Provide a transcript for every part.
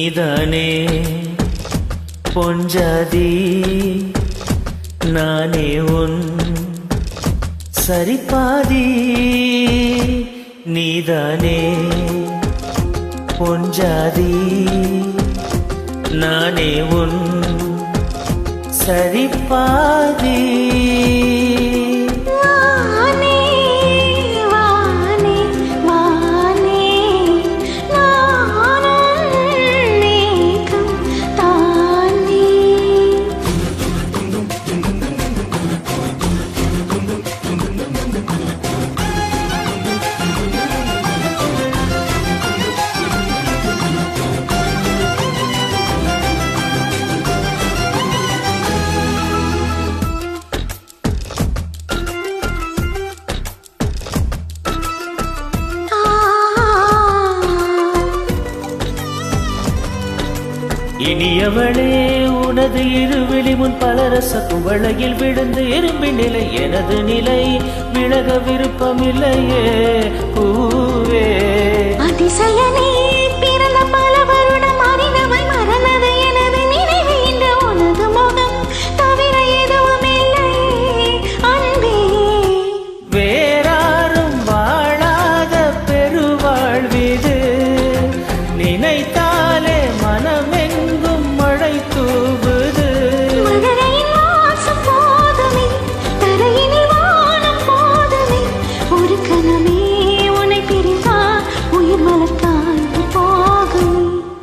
நீதானே பொஞ்சாதி நானே உன் சரிபாதி நீதானே பொஞ்சாதி நானே உன் சரிபாதி இனியவளே உனது இருவிழி முன் பலரச குவளையில் விழுந்து இரும்பின் நிலை எனது நிலை விலக விருப்பமில்லையே பூவே அதிசயனே பிறந்த பல வருடம் அறிந்தவை மறந்தது எனது நினைவு இந்த உனது முகம் தவிர எதுவும் இல்லை அன்பே வேறாரும் வாழாத பெருவாழ்விது நினைத்தாலே மனமே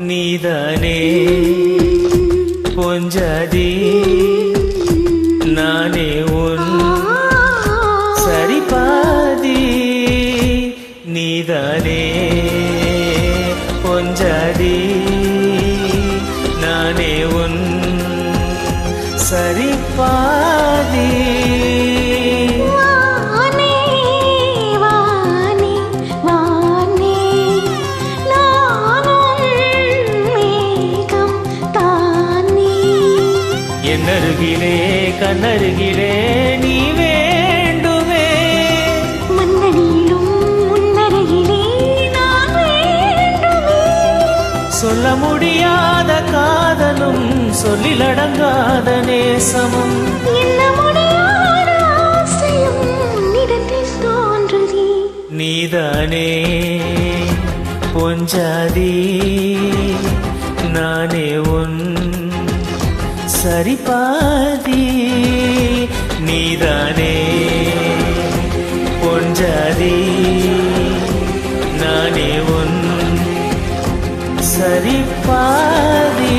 நீதானே பொஞ்சாதி நானே உன் சரிபாதி நீதானே பொஞ்சாதி நானே உன் சரிபாதி என்னருகிலே கண்ணருகிலே நீ வேண்டுமே மன்னனிலும் முன்னருகிலே நான் வேண்டுமே சொல்ல முடியாத காதலும் சொல்லிலடங்காத நேசமும் என்ன முடியாத ஆசையும் உன்னிடத்தில் தோன்றுதே நீதானே பொஞ்சாதி நானே உன் சரிபாதி நீதானே பொஞ்சாதி நானே உன் சரிபாதி